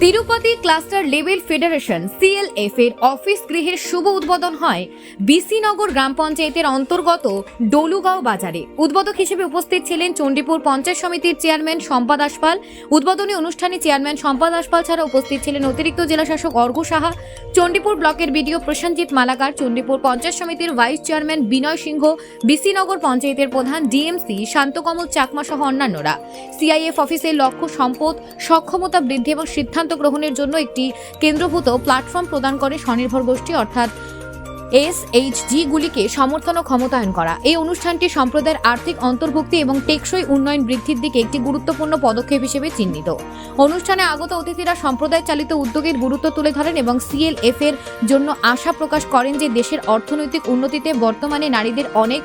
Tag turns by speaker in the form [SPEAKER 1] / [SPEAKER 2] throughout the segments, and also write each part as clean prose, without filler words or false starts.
[SPEAKER 1] Tirupati cluster level federation CLF এর office গৃহের শুভ উদ্বোধন হয় বিসিনগর গ্রাম পঞ্চায়েতের অন্তর্গত ডলুগাঁও বাজারে। উদ্বোধক হিসেবে উপস্থিত ছিলেন চণ্ডীপুর পঞ্চায়েত সমিতির চেয়ারম্যান শম্পা দাসপাল। উদ্বোধনী অনুষ্ঠানে চেয়ারম্যান শম্পা দাসপাল ছাড়া উপস্থিত ছিলেন অতিরিক্ত জেলাশাসক অর্ঘ্য সাহা, চণ্ডীপুর ব্লকের বিডিও প্রসেনজিৎ মালাকার, চণ্ডীপুর পঞ্চায়েত সমিতির ভাইস চেয়ারম্যান বিনয় সিংহ, বিসিনগর পঞ্চায়েতের প্রধান ডিএমসি শান্তকমল চাকমা সহ অন্যান্যরা। সিআইএফ অফিসের লক্ষ্য সম্পদ, সক্ষমতা বৃদ্ধি এবং সিদ্ধান্ত গ্রহণের জন্য একটি কেন্দ্রভূত প্ল্যাটফর্ম প্রদান করে স্বনির্ভর গোষ্ঠী অর্থাৎ এসএইচজি গুলিকে সমর্থন ও ক্ষমতায়ন করা। এই অনুষ্ঠানটি সম্প্রদায়ের আর্থিক অন্তর্ভুক্তি এবং টেকসই উন্নয়ন বৃদ্ধির দিকে একটি গুরুত্বপূর্ণ পদক্ষেপ হিসেবে চিহ্নিত। অনুষ্ঠানে আগত অতিথিরা সম্প্রদায় চালিত উদ্যোগের গুরুত্ব তুলে ধরেন এবং সিএলএফ এর জন্য আশা প্রকাশ করেন যে দেশের অর্থনৈতিক উন্নতিতে বর্তমানে নারীদের অনেক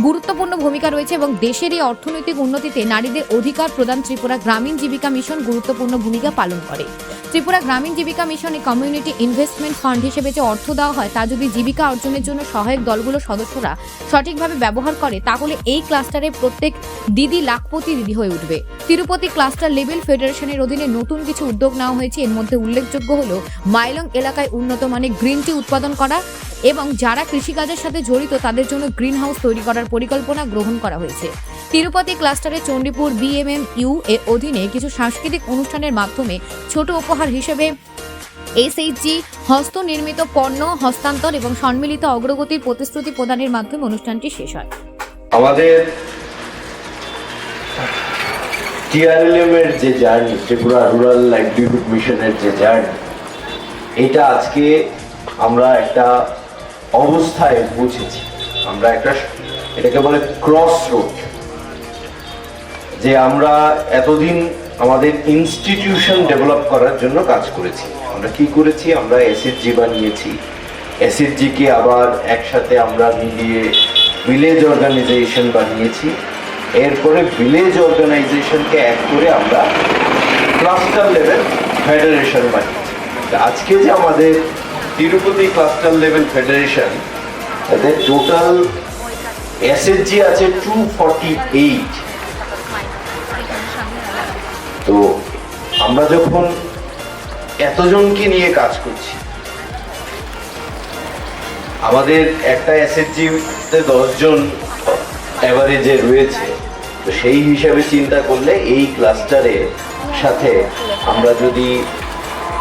[SPEAKER 1] গুরুত্বপূর্ণ ভূমিকা রয়েছে এবং দেশের এই অর্থনৈতিক উন্নতিতে নারীদের অধিকার প্রদান ত্রিপুরা গ্রামীণ জীবিকা মিশন গুরুত্বপূর্ণ ভূমিকা পালন করে। ত্রিপুরা গ্রামীণ জীবিকা মিশনে কমিউনিটি ইনভেস্টমেন্ট ফান্ড হিসেবে যে অর্থ দেওয়া হয় তা যদি জীবিকা অর্জনের জন্য সহায়ক দলগুলোর সদস্যরা সঠিকভাবে ব্যবহার করে তাহলে এই ক্লাস্টারে প্রত্যেক দিদি লাখপতি দিদি হয়ে উঠবে। তিরুপতি ক্লাস্টার লেভেল ফেডারেশনের অধীনে নতুন কিছু উদ্যোগ নেওয়া হয়েছে। এর মধ্যে উল্লেখযোগ্য হল মাইলং এলাকায় উন্নত মানের গ্রিন টি উৎপাদন করা এবং যারা কৃষিকাজের সাথে জড়িত তাদের জন্য গ্রিন হাউস তৈরি করার পরিকল্পনা গ্রহণ করা হয়েছে। তিরুপতি ক্লাস্টারে চণ্ডীপুর বিএমএমইউ এর অধীনে কিছু সাংস্কৃতিক অনুষ্ঠানের মাধ্যমে ছোট উপহার হিসেবে এসএইচজি হস্তনির্মিত পণ্য হস্তান্তর এবং সম্মিলিত অগ্রগতির প্রতিশ্রুতি প্রদানের মাধ্যমে অনুষ্ঠানটি শেষ হয়।
[SPEAKER 2] আমাদের টিআরএলএম এর যে জার্নি, ত্রিপুরা রুরাল লাইভলিহুড মিশনের যে জার্নি, এটা আজকে আমরা একটা অবস্থায় পৌঁছেছি। আমরা এটাকে বলে ক্রস রোড, যে আমরা এতদিন আমাদের ইনস্টিটিউশন ডেভেলপ করার জন্য কাজ করেছি। আমরা কি করেছি? আমরা এসএইচজি বানিয়েছি। এসএইচজি কে আবার একসাথে আমরা মিলিয়ে ভিলেজ অর্গানাইজেশন বানিয়েছি। এরপরে ভিলেজ অর্গানাইজেশনকে এক করে আমরা ক্লাস্টার লেভেল ফেডারেশন বানিয়েছি। আজকে যে আমাদের তিরুপতি ক্লাস্টার লেভেল ফেডারেশন, এতে টোটাল এসএইচজি আছে 248। তো আমরা যখন এতজনকে নিয়ে কাজ করছি, আমাদের একটা এসএইচজি তে 10 জন এভারেজে রয়েছে, তো সেই হিসাবে চিন্তা করলে এই ক্লাস্টারের সাথে আমরা যদি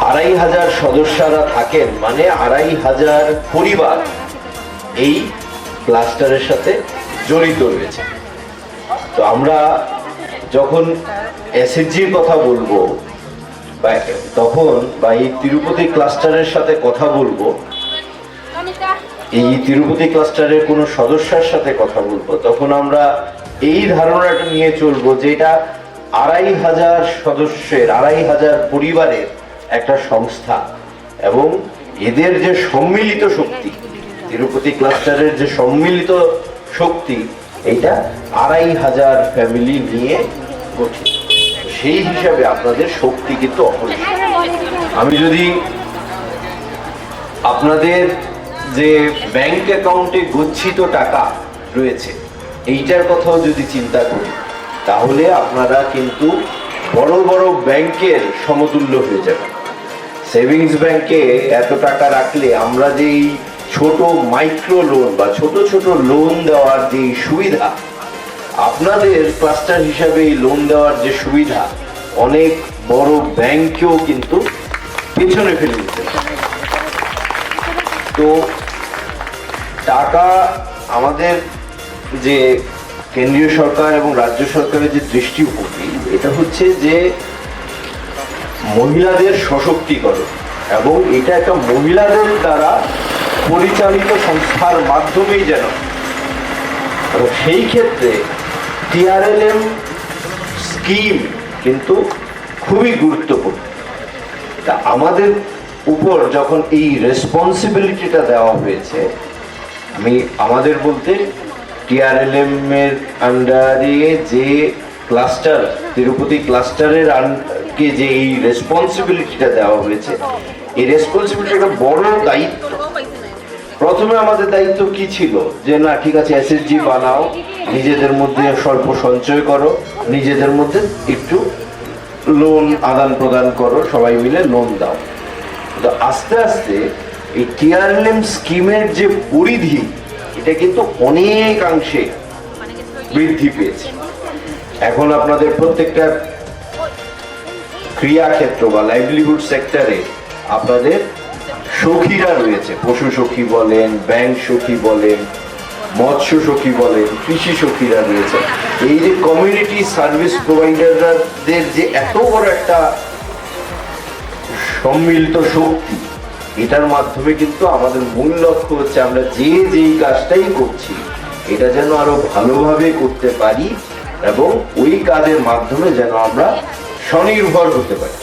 [SPEAKER 2] 2500 সদস্যরা থাকেন, মানে 2500 পরিবার এই ক্লাস্টারের সাথে জড়িত রয়েছে। তো আমরা যখন এসএইচজির কথা বলবো তখন বা এই তিরুপতি ক্লাস্টারের সাথে কথা বলবো, এই তিরুপতি ক্লাস্টারের কোনো সদস্যের সাথে কথা বলবো, তখন আমরা এই ধারণাটা নিয়ে চলবো যে এটা 2500 সদস্যের 2500 পরিবারের একটা সংস্থা এবং এদের যে সম্মিলিত শক্তি, তিরুপতি ক্লাস্টারের যে সম্মিলিত শক্তি, এটা 2500 ফ্যামিলি নিয়ে গঠিত। সেই হিসাবে আপনাদের শক্তি কিন্তু অপরিসীম। আমি যদি আপনাদের যে ব্যাংক অ্যাকাউন্টে গচ্ছিত টাকা রয়েছে এইটার কথাও যদি চিন্তা করি, তাহলে আপনারা কিন্তু বড় বড় ব্যাংকের সমতুল্য হয়ে যাবেন। সেভিংস ব্যাংকে এত টাকা রাখলে আমরা যেই ছোট মাইক্রো লোন বা ছোট ছোট লোন দেওয়ার যে সুবিধা, আপনাদের ক্লাস্টার হিসাবে এই লোন দেওয়ার যে সুবিধা অনেক বড় ব্যাংকেও কিন্তু পেছনে ফেলে দিতে। তো টাকা আমাদের যে কেন্দ্রীয় সরকার এবং রাজ্য সরকারের যে দৃষ্টিভঙ্গি, এটা হচ্ছে যে মহিলাদের সশক্তিকরণ এবং এটা একটা মহিলাদের দ্বারা পরিচালিত সংস্থার মাধ্যমেই যেন। সেই ক্ষেত্রে টিআরএলএম স্কিম কিন্তু খুবই গুরুত্বপূর্ণ। তা আমাদের উপর যখন এই রেসপন্সিবিলিটিটা দেওয়া হয়েছে, আমি আমাদের বলতে টিআরএলএম এর আন্ডারে যে ক্লাস্টার, তিরুপতি ক্লাস্টারের কে যে এই রেসপন্সিবিলিটিটা দেওয়া হয়েছে, এই রেসপন্সিবিলিটি একটা বড় দায়িত্ব। প্রথমে আমাদের দায়িত্ব কি ছিল? যে না, ঠিক আছে, এসএইচজি বানাও, নিজেদের মধ্যে স্বল্প সঞ্চয় করো, নিজেদের মধ্যে একটু লোন আদান প্রদান করো, সবাই মিলে লোন দাও। তো আস্তে আস্তে এই কেয়ারলেম স্কিমের যে পরিধি, এটা কিন্তু অনেকাংশে বৃদ্ধি পেয়েছে। এখন আপনাদের প্রত্যেকটা ক্রিয়াক্ষেত্র বা লাইভলিহুড সেক্টরে আপনাদের সখীরা রয়েছে। পশু সখী বলেন, ব্যাংক সখী বলেন, মৎস্য সখী বলেন, কৃষি সখীরা রয়েছে। এই যে কমিউনিটি সার্ভিস প্রোভাইডারদের যে এত বড় একটা সম্মিলিত শক্তি, এটার মাধ্যমে কিন্তু আমাদের মূল লক্ষ্য হচ্ছে আমরা যেই কাজটাই করছি এটা যেন আরো ভালোভাবে করতে পারি এবং ওই কাজের মাধ্যমে যেন আমরা স্বনির্ভর হতে পারি।